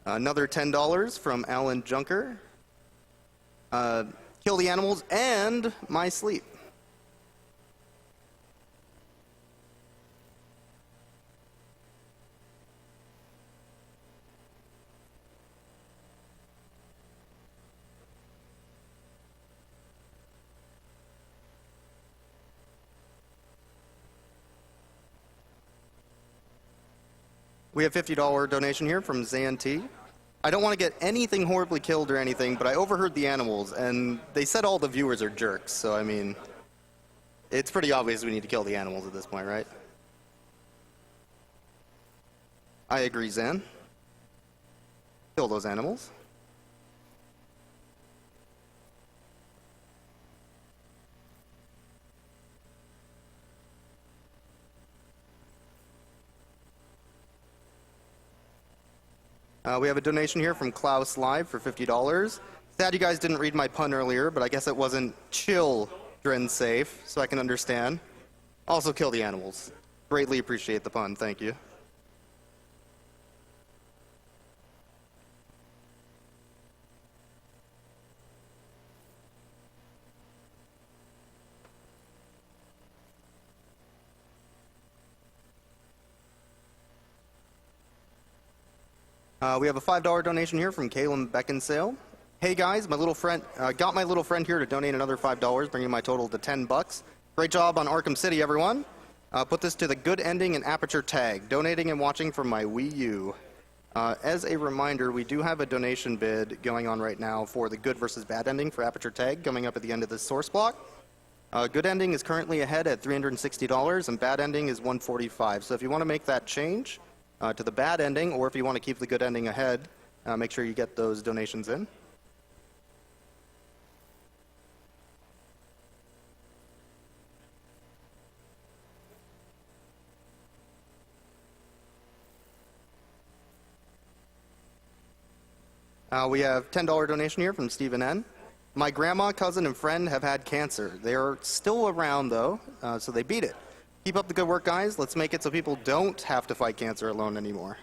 Another $10 from Alan Junker. Kill the animals and my sleep. We have $50 donation here from ZNT. I don't want to get anything horribly killed or anything, but I overheard the animals, and they said all the viewers are jerks, so I mean, it's pretty obvious we need to kill the animals at this point, right? I agree, Zan. Kill those animals. We have a donation here from Klaus Live for $50. Sad you guys didn't read my pun earlier, but I guess it wasn't children safe, so I can understand. Also kill the animals. Greatly appreciate the pun, thank you. We have a $5 donation here from Caleb Beckinsale. Hey guys, my little friend got my little friend here to donate another $5, bringing my total to $10. Great job on Arkham City, everyone. Put this to the good ending and Aperture Tag. Donating and watching from my Wii U. As a reminder, we do have a donation bid going on right now for the good versus bad ending for Aperture Tag coming up at the end of this source block. Good ending is currently ahead at $360 and bad ending is $145. So if you want to make that change to the bad ending, or if you want to keep the good ending ahead, make sure you get those donations in. We have $10 donation here from Stephen N. My grandma, cousin, and friend have had cancer. They are still around, though, so they beat it. Keep up the good work, guys. Let's make it so people don't have to fight cancer alone anymore.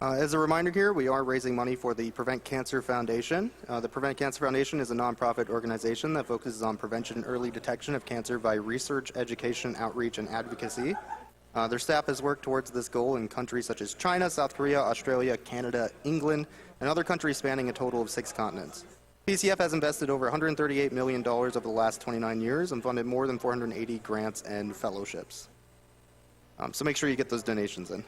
As a reminder here, we are raising money for the Prevent Cancer Foundation. The Prevent Cancer Foundation is a nonprofit organization that focuses on prevention and early detection of cancer by research, education, outreach, and advocacy. Their staff has worked towards this goal in countries such as China, South Korea, Australia, Canada, England, and other countries spanning a total of 6 continents. PCF has invested over $138 million over the last 29 years and funded more than 480 grants and fellowships. So make sure you get those donations in.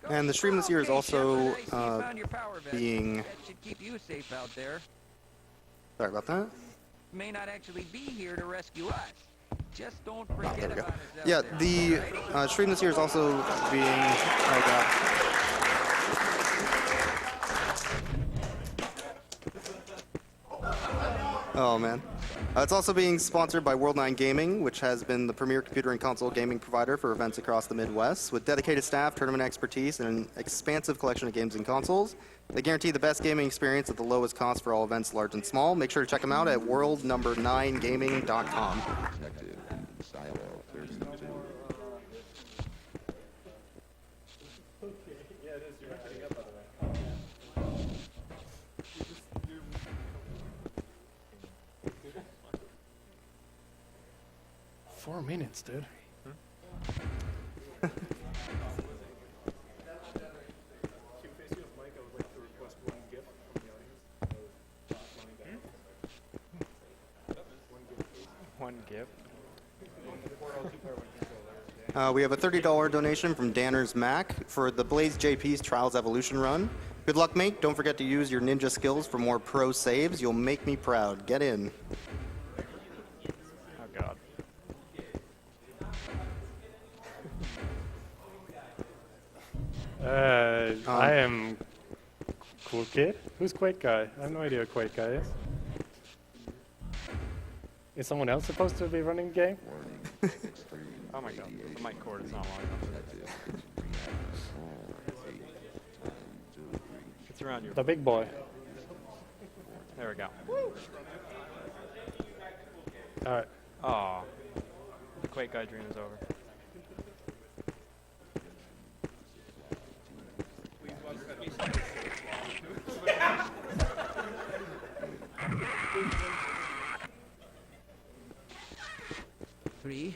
And the stream this year is also being... should keep you safe out there. Sorry about that. May not actually be here to rescue us. Just don't forget about us. Yeah, the stream this year is also being... Oh, God. Oh, man. It's also being sponsored by World9 Gaming, which has been the premier computer and console gaming provider for events across the Midwest. With dedicated staff, tournament expertise, and an expansive collection of games and consoles, they guarantee the best gaming experience at the lowest cost for all events, large and small. Make sure to check them out at world9gaming.com. Silo 32. 4 minutes, dude. One gift. We have a $30 donation from Danner's Mac for the Blaze JP's Trials Evolution run. Good luck, mate. Don't forget to use your ninja skills for more pro saves. You'll make me proud. Get in. Oh God. I am Cool Kid. Who's QuakeGuy? I have no idea who QuakeGuy is. Is someone else supposed to be running the game? Oh my God. The mic cord is not long enough. It's around your. The big boy. There we go. Alright. Aw. The QuakeGuy dream is over. Three.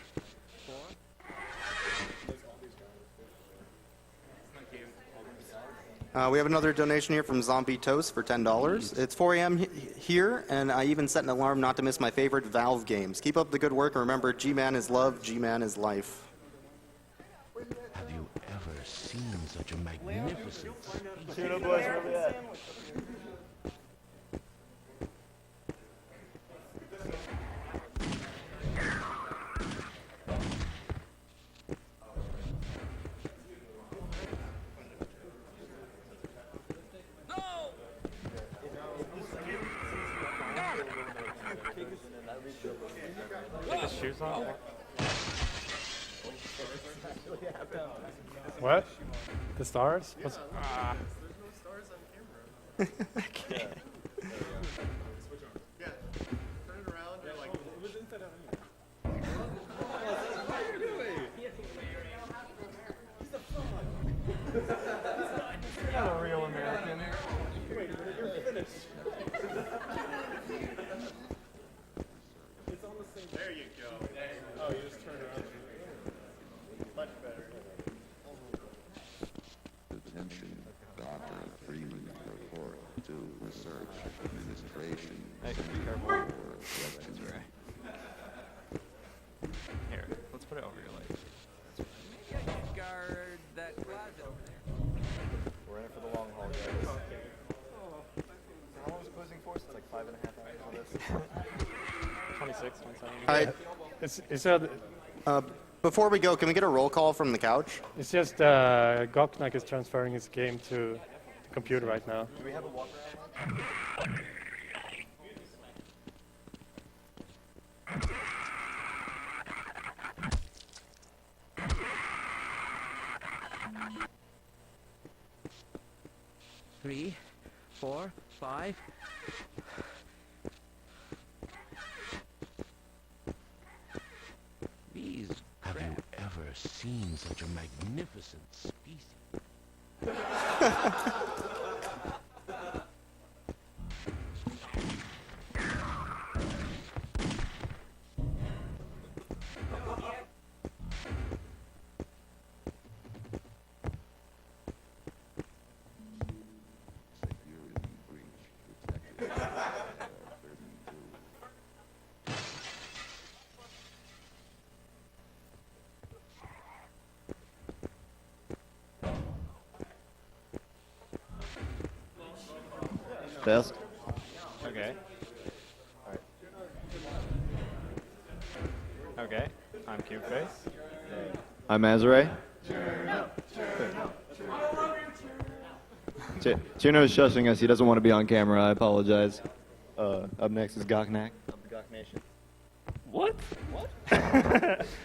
We have another donation here from Zombie Toast for $10. It's 4 a.m. here, and I even set an alarm not to miss my favorite Valve games. Keep up the good work, and remember, G-Man is love, G-Man is life. Have you ever seen such a magnificent Take his shoes off. What? The stars? What's... There you go. Oh, you just turn around. Much better. Attention, Dr. Freeman report to research administration. Hey, be careful. That's right. Here, let's put it over your legs. Maybe I should guard that closet over there. We're in it for the long haul, guys. How long was closing for? It's like 5.5 hours for this. 26, 27. All right, before we go, can we get a roll call from the couch? It's just Goknak is transferring his game to the computer right now. Do we have a walk around? 3, 4, 5. These Have you ever seen such a magnificent species? Test. Okay. Okay. I'm Cube Face. I'm Azure. Tino's shushing us. He doesn't want to be on camera. I apologize. Up next is Goknak. Nation. What? What?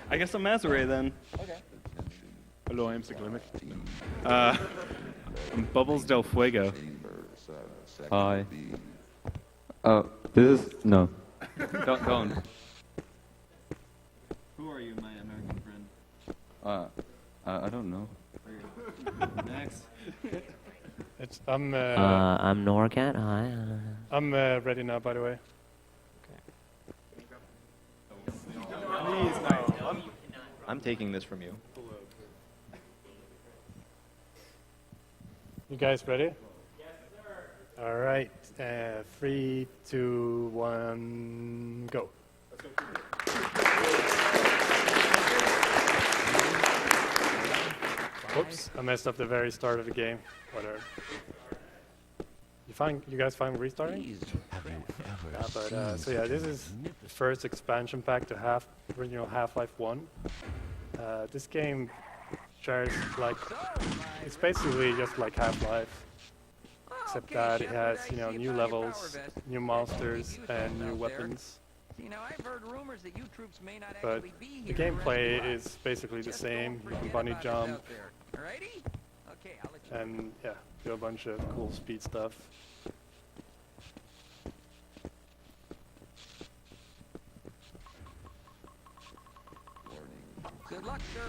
I guess I'm Azure then. Okay. Hello, I'm Siglimit. I'm Bubbles Del Fuego. Hi. This is no. Go on. Who are you, my American friend? I don't know. Next. I'm Norcat. Hi. I'm ready now, by the way. I'm taking this from you. You guys ready? Yes, sir. All right. 3, 2, 1, go. Whoops! I messed up the very start of the game. Whatever. You guys fine restarting? Have you ever Yeah, but seen so yeah, such this a is the first expansion pack to original Half-Life 1. This game shares like it's basically just like Half-Life, except that it has new levels, new monsters, and new weapons. You know, I've heard rumors that you troops may not But actually be the here to gameplay rescue us. is basically the Just same. don't You can forget bunny about us jump out there. Alrighty? Okay, I'll let you and yeah, do a bunch of cool speed stuff. Good luck, sir.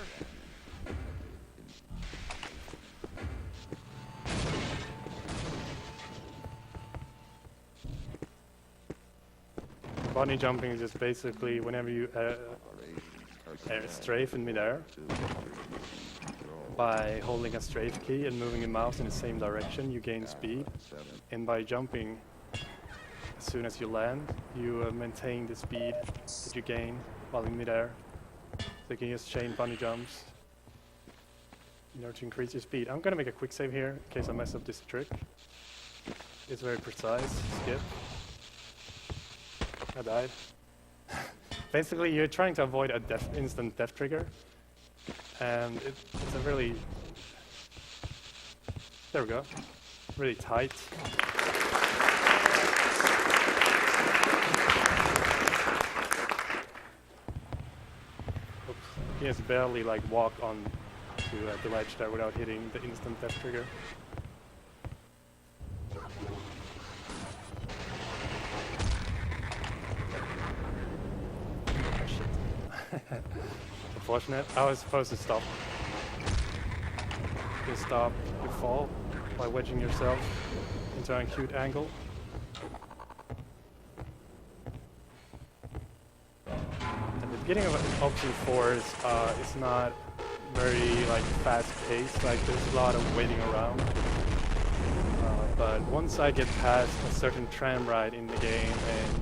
Bunny jumping is just basically whenever you strafe in midair by holding a strafe key and moving your mouse in the same direction, you gain speed. And by jumping, as soon as you land, you maintain the speed that you gain while in midair. So you can just chain bunny jumps in order to increase your speed. I'm gonna make a quick save here in case I mess up this trick. It's very precise. Skip. I died. Basically, you're trying to avoid a instant death trigger, and it's a really, there we go, really tight. Oops. You can just barely like walk on to the ledge there without hitting the instant death trigger. Unfortunate. I was supposed to stop. You stop your fall by wedging yourself into an acute angle. And the beginning of option 4 is not very like fast paced. Like there's a lot of waiting around. But once I get past a certain tram ride in the game and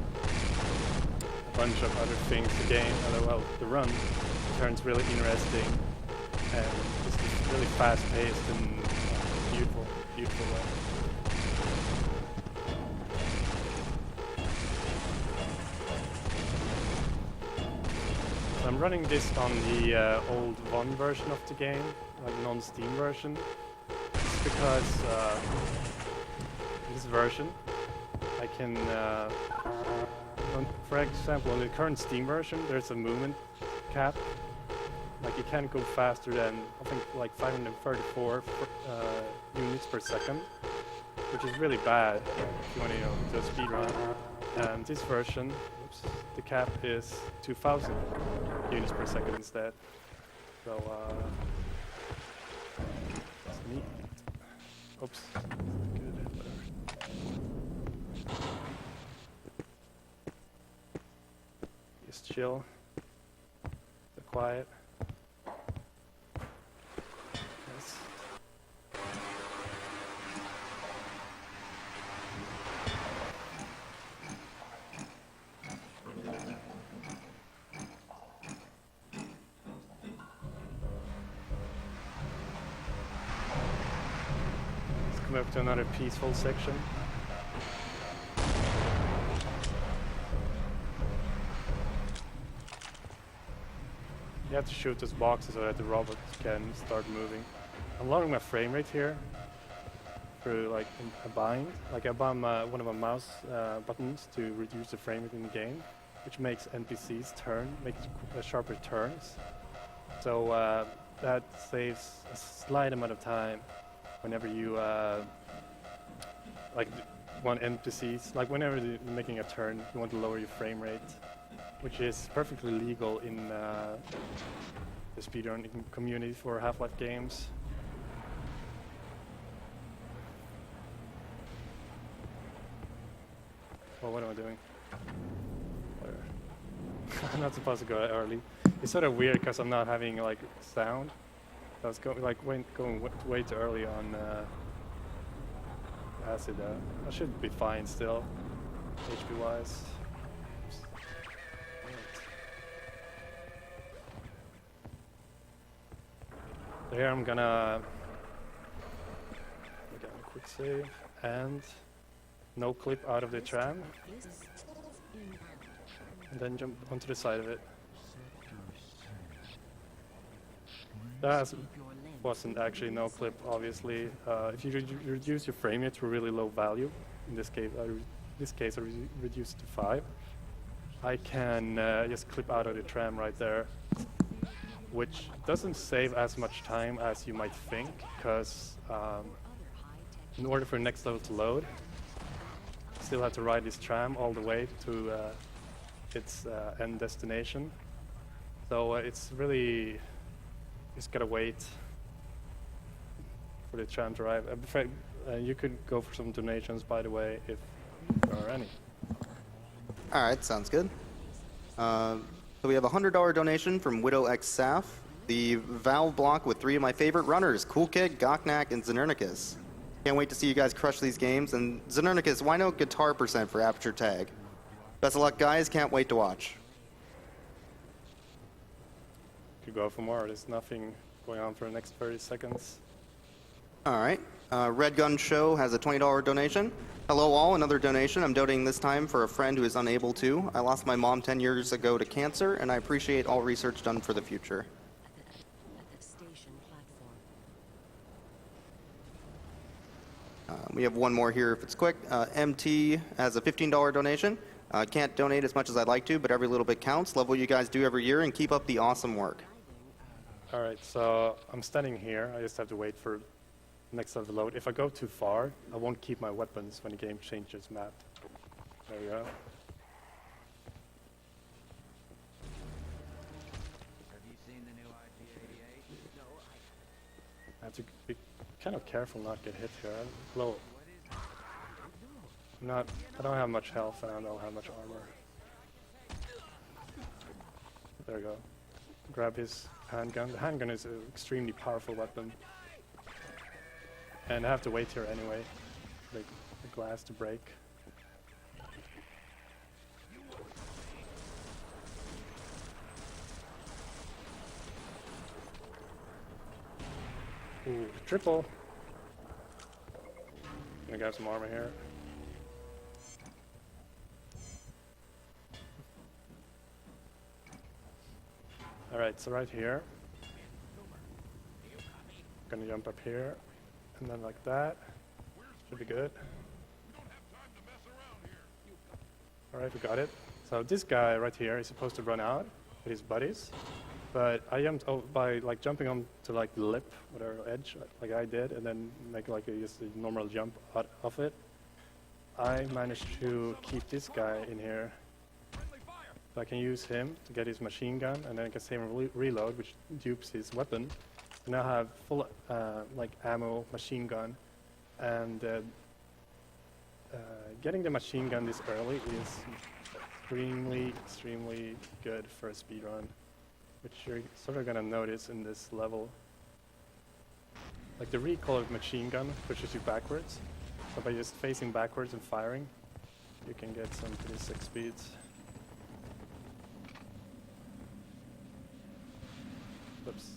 a bunch of other things, the run turns really interesting, and it's just really fast-paced and beautiful, beautiful way. So I'm running this on the old One version of the game, like non-Steam version. It's because this version, I can, for example, on the current Steam version, there's a movement cap. Like you can't go faster than, I think, like 534 units per second, which is really bad if you want to do a speed run. And this version, oops, the cap is 2,000 units per second instead. So, that's neat. Oops, good, whatever. Just chill. Quiet. Yes. Let's come up to another peaceful section. You have to shoot those boxes so that the robot can start moving. I'm lowering my frame rate here through like a bind. Like I bind one of my mouse buttons to reduce the frame rate in the game. which makes NPCs make sharper turns. So that saves a slight amount of time whenever you want NPCs, like whenever you're making a turn, you want to lower your frame rate, which is perfectly legal in the speedrun community for Half-Life games. Well, what am I doing? I'm not supposed to go that early. It's sort of weird because I'm not having like sound. I was going way too early on acid. I should be fine still, HP wise. So here I'm gonna get a quick save and no clip out of the tram, and then jump onto the side of it. That wasn't actually no clip, obviously. If you reduce your frame rate to a really low value, in this case I reduce it to 5, I can just clip out of the tram right there, which doesn't save as much time as you might think, because in order for the next level to load, you still have to ride this tram all the way to its end destination. So it's really, just gotta wait for the tram to arrive. In fact, you could go for some donations, by the way, if there are any. All right, sounds good. So we have a $100 donation from Widow X Saf. The Valve block with 3 of my favorite runners, QuakeGuy, Goknak, and Zenernicus. Can't wait to see you guys crush these games. And Zenernicus, why no guitar percent for Aperture Tag? Best of luck, guys. Can't wait to watch. Could go for more. There's nothing going on for the next 30 seconds. All right. Red Gun Show has a $20 donation. Hello all, another donation. I'm donating this time for a friend who is unable to. I lost my mom 10 years ago to cancer, and I appreciate all research done for the future. We have one more here if it's quick. MT has a $15 donation. Can't donate as much as I'd like to, but every little bit counts. Love what you guys do every year, and keep up the awesome work. All right, so I'm standing here. I just have to wait for next level load. If I go too far, I won't keep my weapons when the game changes map. There we go. Have you seen the new IG-88? No, I have to be kind of careful not get hit here. I'm low. I don't have much health and I don't have much armor. There we go. Grab his handgun. The handgun is an extremely powerful weapon. And I have to wait here anyway, the glass to break. Ooh, triple. Gonna grab some armor here. Alright, so right here. Gonna jump up here. And then like that. Should be good. Alright, we got it. So this guy right here is supposed to run out with his buddies. But I jumped by like jumping on to like the lip, whatever edge, like I did, and then make like just a normal jump out of it. I managed to keep this guy in here. So I can use him to get his machine gun, and then I can save him reload, which dupes his weapon. I now have full like ammo machine gun, and getting the machine gun this early is extremely good for a speedrun, which you're sort of gonna notice in this level. Like the recoil of machine gun pushes you backwards, so by just facing backwards and firing, you can get some pretty sick speeds. Oops.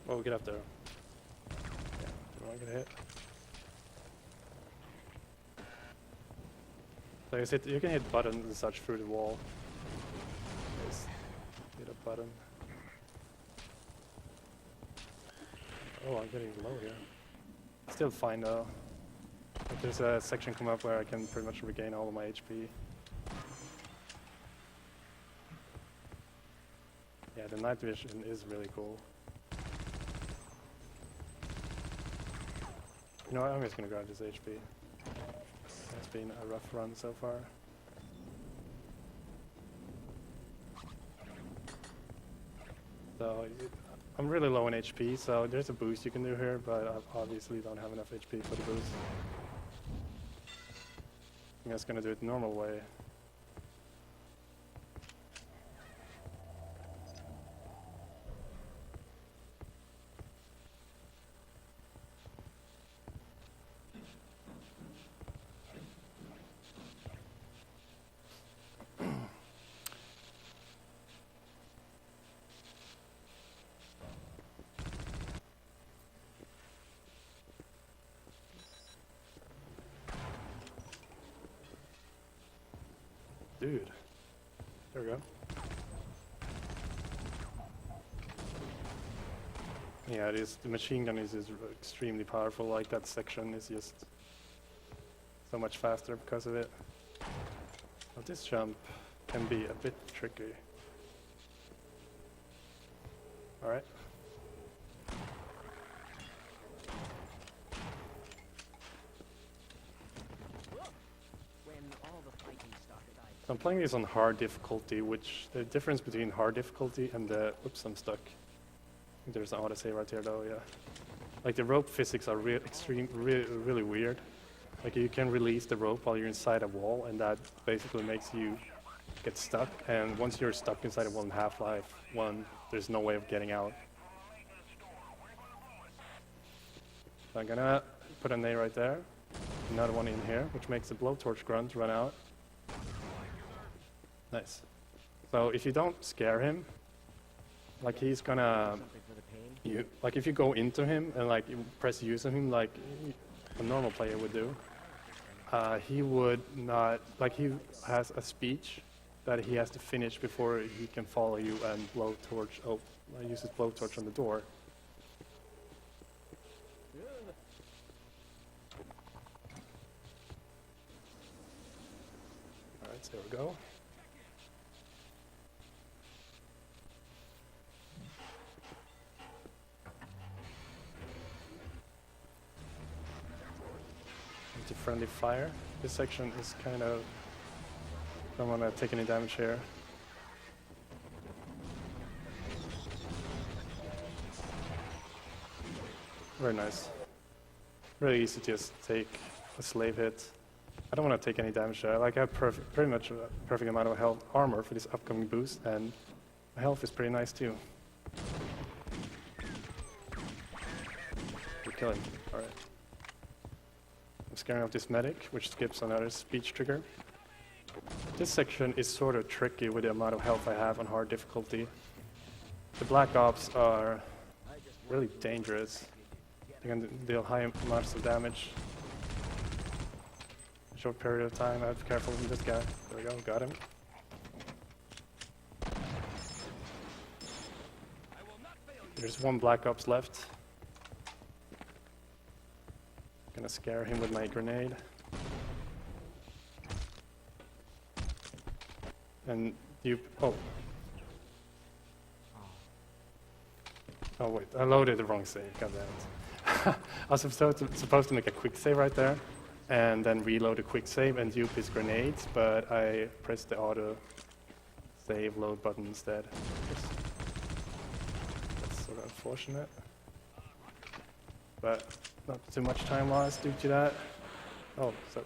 Oh, get up there. Yeah, I get hit. So you can hit buttons and such through the wall. Just hit a button. Oh, I'm getting low here. Still fine though. But there's a section come up where I can pretty much regain all of my HP. Yeah, the night vision is really cool. You know what, I'm just gonna grab this HP. It's been a rough run so far. So, I'm really low on HP, so there's a boost you can do here, but I obviously don't have enough HP for the boost. I'm just gonna do it the normal way. Dude, there we go. Yeah, the machine gun is extremely powerful. Like that section is just so much faster because of it. But this jump can be a bit tricky. All right. So I'm playing this on hard difficulty, which the difference between hard difficulty and the... Oops, I'm stuck. I think there's an autosave right here though, yeah. Like the rope physics are really weird. Like you can release the rope while you're inside a wall, and that basically makes you get stuck. And once you're stuck inside a wall in Half-Life 1, there's no way of getting out. So I'm gonna put an A right there, another one in here, which makes the blowtorch grunt run out. Nice. So if you don't scare him, like he's gonna, like if you go into him and like you press use on him like a normal player would do, he would not, like he has a speech that he has to finish before he can follow you and blowtorch, use his blowtorch on the door. Alright, so there we go. Friendly fire. This section is kind of... don't want to take any damage here. Very nice. Really easy to just take a slave hit. I don't want to take any damage there. Like I have pretty much a perfect amount of health armor for this upcoming boost, and my health is pretty nice too. We're killing. Alright. I'm scaring off this medic, which skips another speech trigger. This section is sort of tricky with the amount of health I have on hard difficulty. The Black Ops are really dangerous. They can deal high amounts of damage. Short period of time, I have to be careful with this guy. There we go, got him. There's one Black Ops left. Gonna scare him with my grenade. And you... oh. Oh wait, I loaded the wrong save, goddammit. I was supposed to make a quick save right there, and then reload a quick save and dupe his grenades, but I pressed the auto save load button instead. That's sort of unfortunate. But not too much time lost due to that. Oh, so...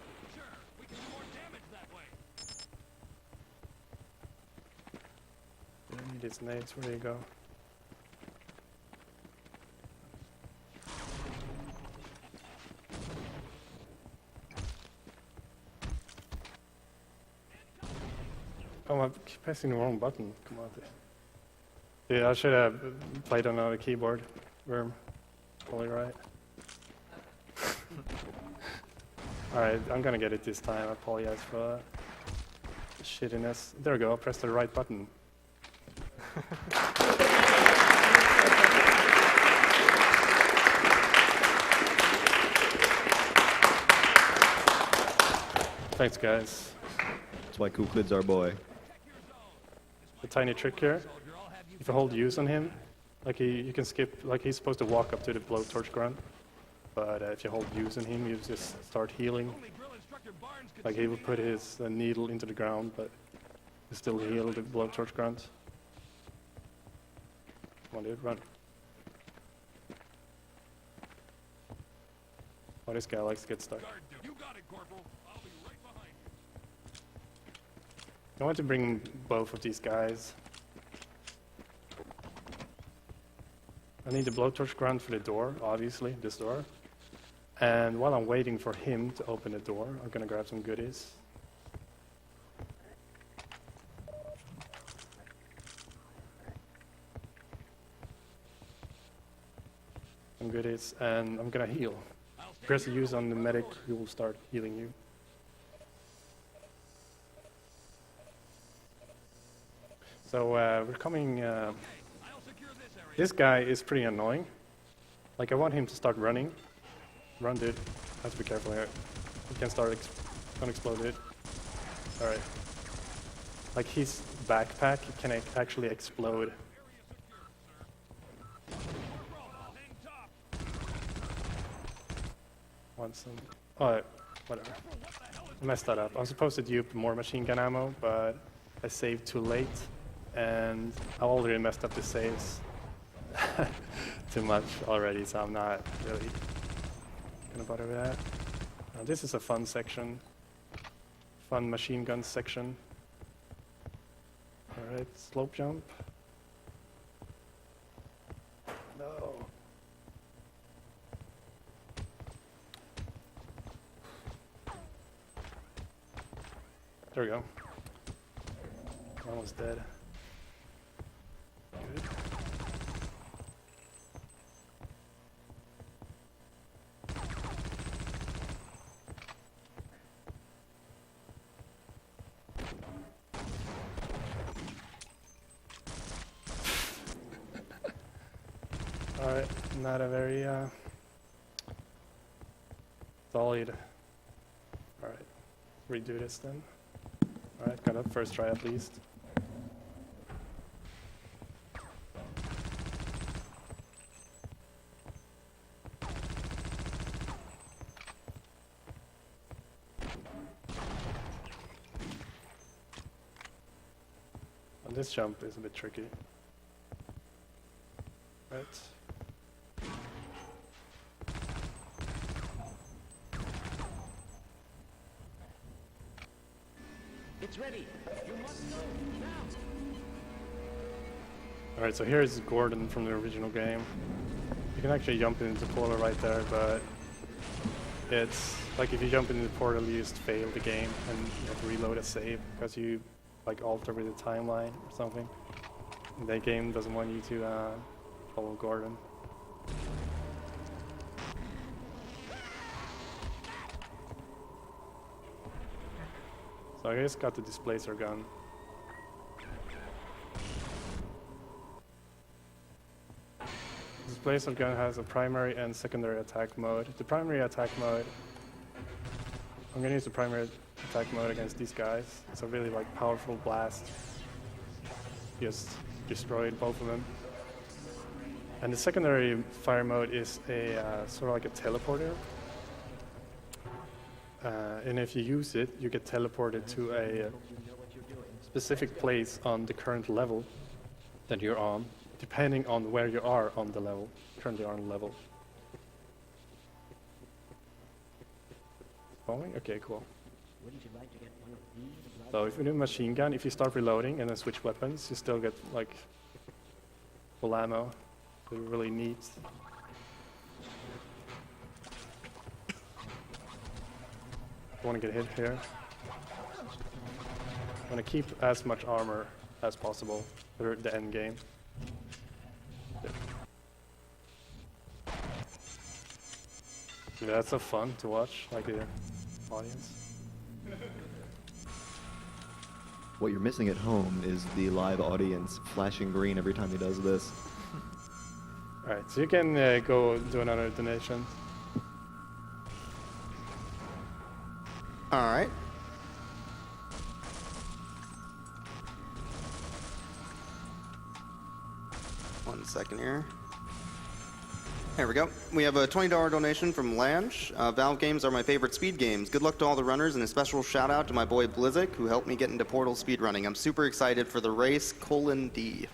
I need his nades, where do you go? Oh, I'm pressing the wrong button. Come on. Yeah, I should have played on a keyboard. Worm. Totally right. Alright, I'm gonna get it this time. I apologize for the shittiness. There we go, press the right button. Thanks, guys. That's why Cool Kid's our boy. A tiny trick here. If you hold use on him, like you can skip, like he's supposed to walk up to the blowtorch grunt, but if you hold use on him, you just start healing. Like he will put his needle into the ground, but you still heal the blowtorch grunt. Come on, dude, run. Oh, this guy likes to get stuck. I want to bring both of these guys. I need the blowtorch grunt for the door, obviously, this door. And while I'm waiting for him to open the door, I'm gonna grab some goodies. Some goodies, and I'm gonna heal. Press use on the medic, he will start healing you. So we're coming. This guy is pretty annoying. Like I want him to start running. Run, dude. Have to be careful here. He can start unexploded. All right. Like his backpack can actually explode. Oh, whatever. I messed that up. I was supposed to dupe more machine gun ammo, but I saved too late, and I already messed up the saves too much already, so I'm not really gonna bother with that. This is a fun section, fun machine gun section. All right, slope jump. No. There we go. Almost dead. Good. Alright, not a very solid. Alright, redo this then. Alright, got it, first try at least. And this jump is a bit tricky. Right. It's ready. You must go now. Alright, so here's Gordon from the original game. You can actually jump into the portal right there, but it's like if you jump into the portal, you just fail the game and you have to reload a save because you like alter with the timeline or something. And that game doesn't want you to follow Gordon. So I just got the Displacer gun. The Displacer gun has a primary and secondary attack mode. The primary attack mode, I'm gonna use the primary attack mode against these guys. It's a really like powerful blast. Just destroyed both of them. And the secondary fire mode is a sort of like a teleporter. And if you use it, you get teleported to a specific place on the current level that you're on, depending on where you are on the level, currently on the level. Following? Okay, cool. So if you do machine gun, if you start reloading and then switch weapons, you still get like full ammo. They're really neat. I want to get hit here. I want to keep as much armor as possible for the end game. Yeah, that's so fun to watch, like the audience. What you're missing at home is the live audience flashing green every time he does this. Alright, so you can go do another donation. All right. One second here. There we go. We have a $20 donation from Lange. Valve games are my favorite speed games. Good luck to all the runners, and a special shout out to my boy Blizzik, who helped me get into Portal speedrunning. I'm super excited for the race, :D.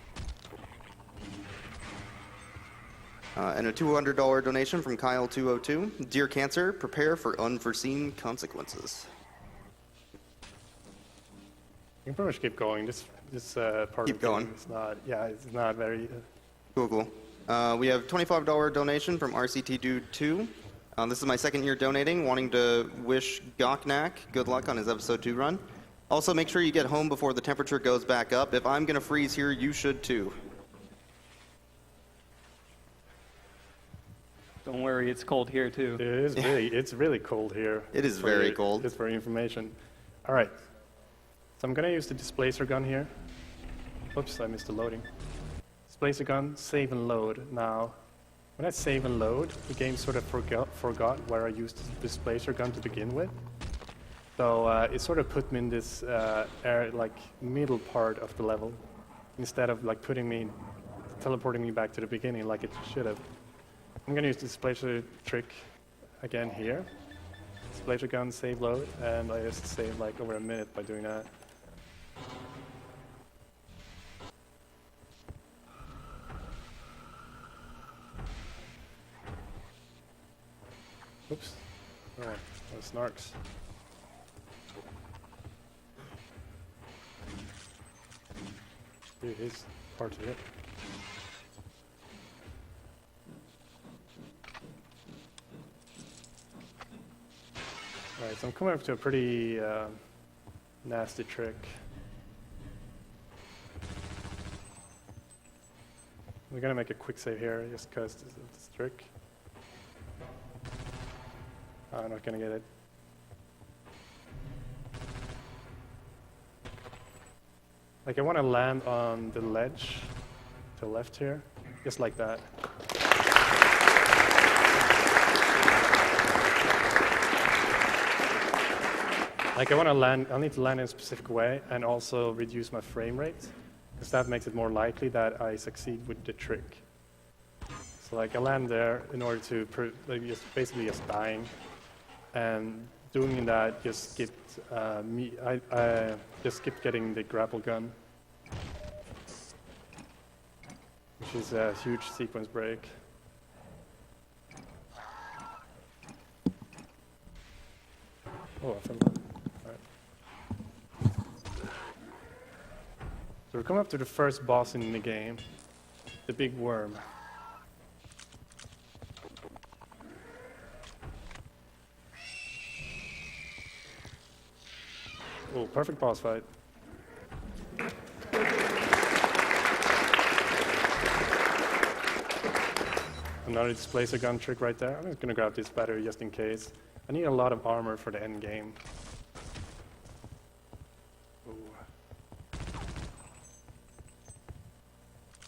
And a $200 donation from Kyle202. Dear Cancer, prepare for unforeseen consequences. You can pretty much keep going. This part Keep of the game going. is not, yeah, it's not very... Cool, cool. We have $25 donation from RCT Dude 2. This is my second year donating, wanting to wish Goknak good luck on his episode 2 run. Also, make sure you get home before the temperature goes back up. If I'm going to freeze here, you should too. Don't worry, it's cold here too. It's really cold here. It is For very your- cold. Just for your information. Alright. So I'm gonna use the Displacer gun here. Oops, I missed the loading. Displacer gun, save and load. Now, when I save and load, the game sort of forgot where I used the Displacer gun to begin with. So it sort of put me in this middle part of the level, instead of like teleporting me back to the beginning like it should have. I'm gonna use the Displacer trick again here. Displacer gun, save load, and I just saved like over a minute by doing that. Oops. Oh, those snarks. Dude, his hard to hit. Alright, so I'm coming up to a pretty nasty trick. We're gonna make a quick save here, just because of this trick. I'm not gonna get it. Like, I want to land on the ledge to the left here, just like that. Like, I need to land in a specific way and also reduce my frame rate, because that makes it more likely that I succeed with the trick. So like, I land there in order to, basically just dying, and doing that just skipped I just skipped getting the grapple gun, which is a huge sequence break. Oh, I fell down. Alright. So we're coming up to the first boss in the game, the big worm. Oh, perfect boss fight. Another Displacer gun trick right there. I'm just gonna grab this battery just in case. I need a lot of armor for the end game. Ooh.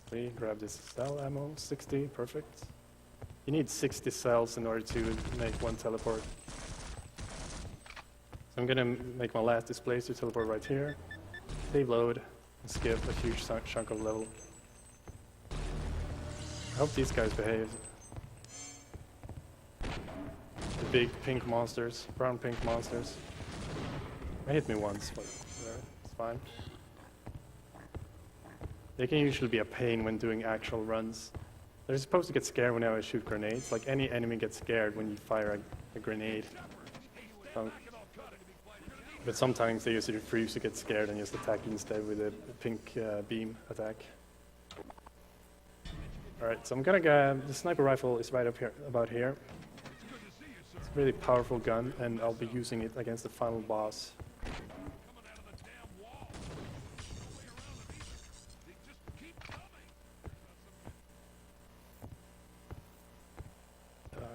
Okay, grab this cell ammo, 60, perfect. You need 60 cells in order to make one teleport. So I'm gonna make my last Displacer teleport right here, save load, and skip a huge chunk of level. I hope these guys behave. The big pink monsters, brown pink monsters. They hit me once, but it's fine. They can usually be a pain when doing actual runs. They're supposed to get scared whenever I shoot grenades. Like, any enemy gets scared when you fire a grenade. But sometimes they usually refuse to get scared and just attack you instead with a pink beam attack. Alright, so I'm gonna go. The sniper rifle is right up here, about here. It's a really powerful gun, and I'll be using it against the final boss.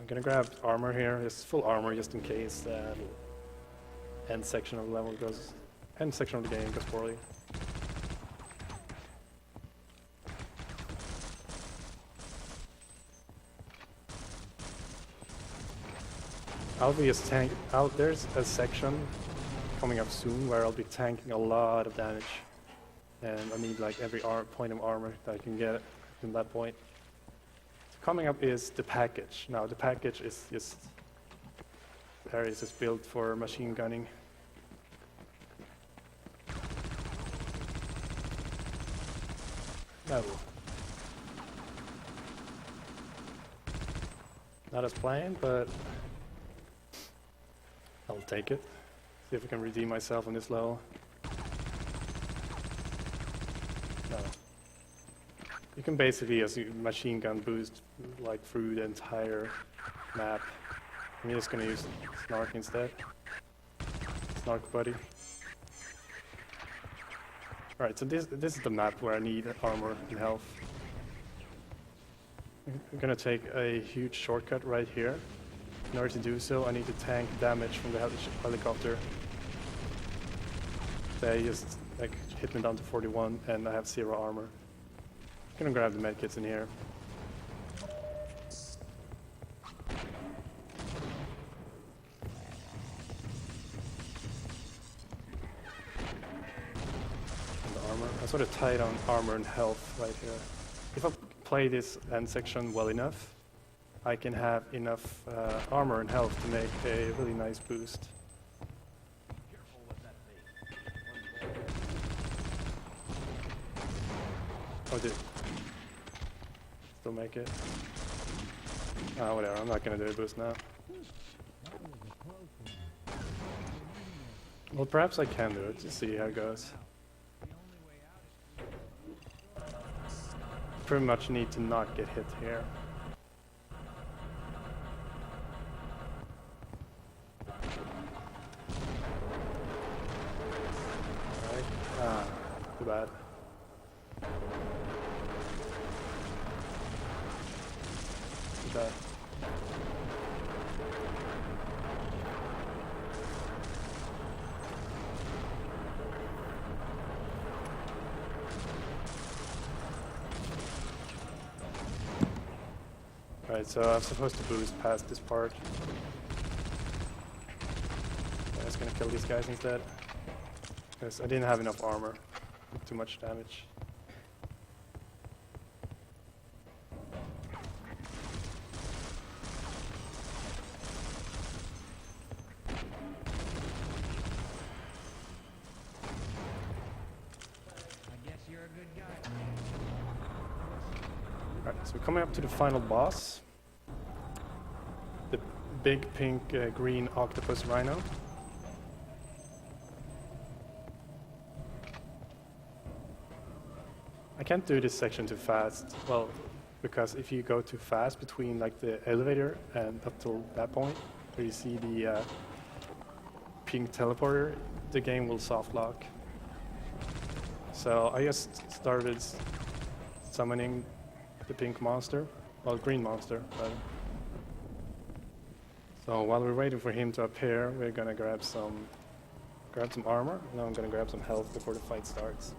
I'm gonna grab armor here, just full armor just in case the end section of the level goes, end section of the game goes poorly. I'll be just there's a section coming up soon where I'll be tanking a lot of damage, and I need like every point of armor that I can get in that point. So coming up is the package. Now the package is just built for machine gunning. No. Not as planned, but I'll take it. See if I can redeem myself on this level. No. You can basically as a machine gun boost like through the entire map. I'm just gonna use Snark instead. Snark buddy. Alright, so this is the map where I need armor and health. I'm gonna take a huge shortcut right here. In order to do so, I need to tank damage from the helicopter. They just like hit me down to 41 and I have 0 armor. I'm gonna grab the medkits in here. And the armor. I sort of tied on armor and health right here. If I play this end section well enough, I can have enough armor and health to make a really nice boost. Oh, dude. Still make it. Ah, whatever. I'm not gonna do a boost now. Well, perhaps I can do it to see how it goes. Pretty much need to not get hit here. Alright. Ah, too bad. Too bad. Alright, so I'm supposed to boost past this part. I'm just gonna kill these guys instead. Because I didn't have enough armor. Too much damage. Alright, so we're coming up to the final boss. The big pink green octopus rhino. I can't do this section too fast. Well, because if you go too fast between like the elevator and up till that point, where you see the pink teleporter, the game will soft lock. So I just started summoning the pink monster, well, green monster, rather. So while we're waiting for him to appear, we're gonna grab some armor, and I'm gonna grab some health before the fight starts.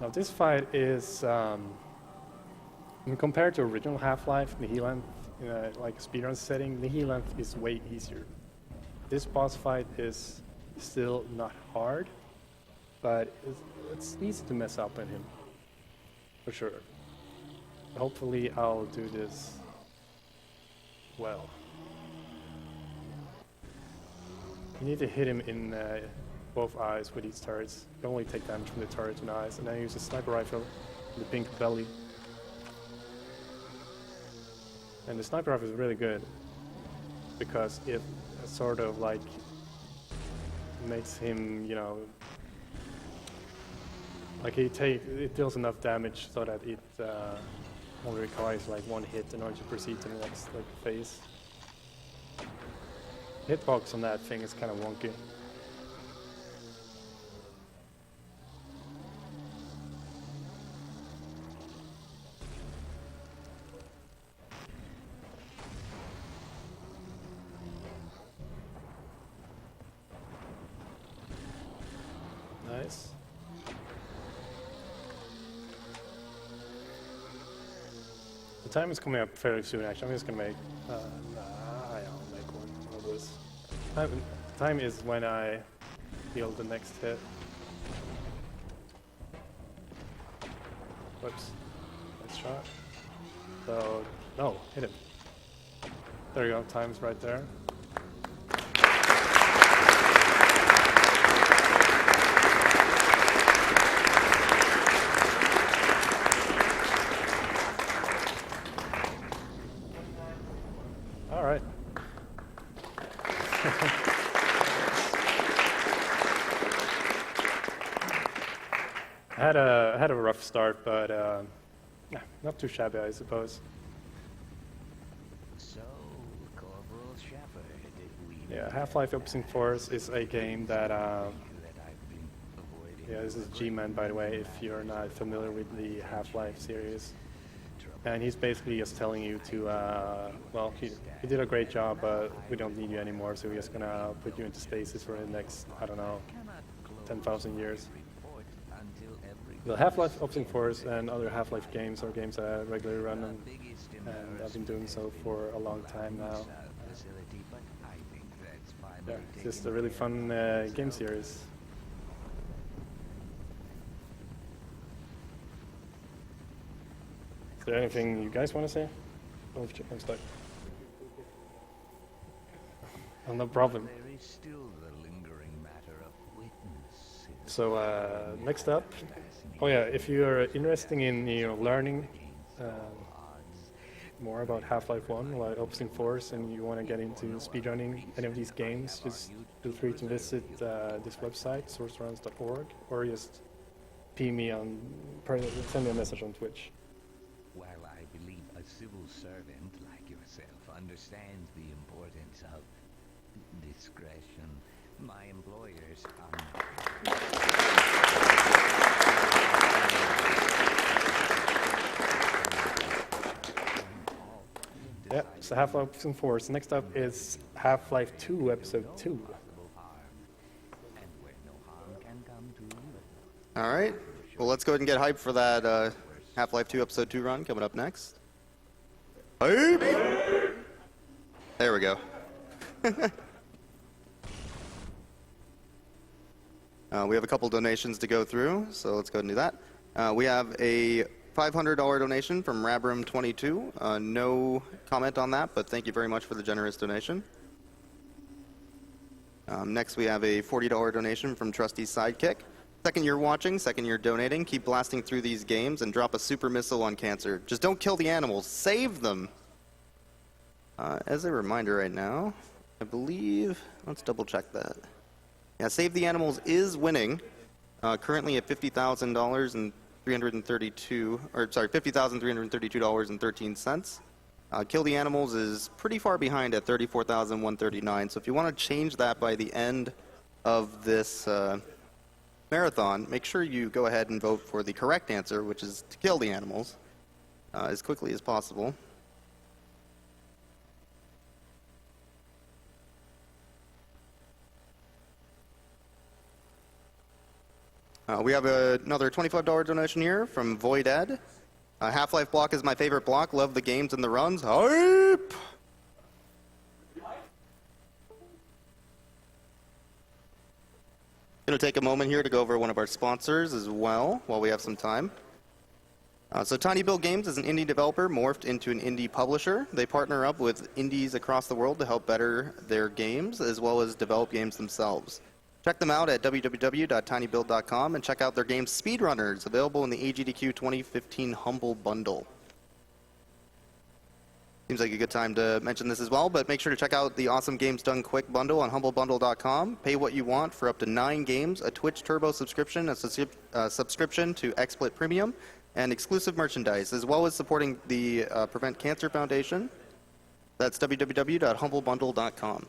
Now this fight is, compared to original Half-Life, Nihilant, in a like speedrun setting, Nihilant is way easier. This boss fight is still not hard, but it's easy to mess up in him, for sure. Hopefully I'll do this well. You need to hit him in both eyes with these turrets. You can only take damage from the turret and eyes, and then use a sniper rifle in the pink belly. And the sniper rifle is really good because it sort of like makes him, you know, like it deals enough damage so that it only requires like one hit in order to proceed to the next like phase. Hitbox on that thing is kind of wonky. The time is coming up fairly soon, actually. I'm just gonna make, I'll make one of those. Time is when I deal the next hit. Whoops. Nice shot. So, no, hit him. There you go, time's right there. All right. I had a rough start, but not too shabby, I suppose. So, Corporal Shepherd, we Yeah, Half-Life Opposing Force is a game that, that I've been avoiding. yeah, this is G-Man, by the way, if you're not familiar with the Half-Life series. And he's basically just telling you to, well, he did a great job, but we don't need you anymore, so we're just gonna put you into stasis for the next, I don't know, 10,000 years. The Half-Life Opposing Force and other Half-Life games are games that I regularly run, and I've been doing so for a long time now. Yeah, it's just a really fun game series. Is there anything you guys want to say? Oh, I'm stuck. Oh, no problem. There is still the lingering matter of witnesses. So next up, oh yeah, if you're interested in learning more about Half-Life 1 or Opposing Force, and you want to get into speedrunning any of these games, just feel free to visit this website, sourceruns.org, or just PM me on, send me a message on Twitch. While I believe a civil servant like yourself understands the importance of discretion, my employers are Yeah, so Half-Life Opposing Force. Next up is Half-Life 2, Episode 2. All right. Well, let's go ahead and get hyped for that Half-Life 2 Episode 2 run coming up next. Hype! There we go. We have a couple donations to go through, so let's go ahead and do that. We have a $500 donation from Rabram22. No comment on that, but thank you very much for the generous donation. Next, we have a $40 donation from Trusty Sidekick. Second year watching, second year donating. Keep blasting through these games and drop a super missile on cancer. Just don't kill the animals. Save them. As a reminder right now, I believe, let's double check that. Yeah, Save the Animals is winning. Currently at $50,000 and $50,332.13. Kill the Animals is pretty far behind at $34,139. So if you want to change that by the end of this marathon, make sure you go ahead and vote for the correct answer, which is to kill the animals as quickly as possible. We have another $25 donation here from Void Ed. Half-Life block is my favorite block. Love the games and the runs. Hype! Going to take a moment here to go over one of our sponsors as well while we have some time. So Tiny Build Games is an indie developer morphed into an indie publisher. They partner up with indies across the world to help better their games as well as develop games themselves. Check them out at www.tinybuild.com and check out their game Speedrunners, available in the AGDQ 2015 Humble Bundle. Seems like a good time to mention this as well, but make sure to check out the Awesome Games Done Quick bundle on humblebundle.com. Pay what you want for up to 9 games, a Twitch Turbo subscription, a subscription to XSplit Premium, and exclusive merchandise, as well as supporting the Prevent Cancer Foundation. That's www.humblebundle.com.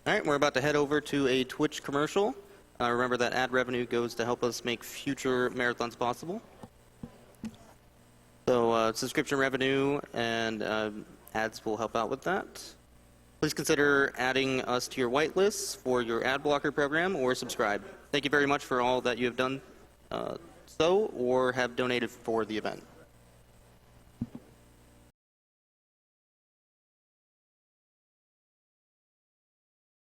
All right, we're about to head over to a Twitch commercial. Remember that ad revenue goes to help us make future marathons possible. So subscription revenue and ads will help out with that. Please consider adding us to your whitelists for your ad blocker program or subscribe. Thank you very much for all that you have done or have donated for the event.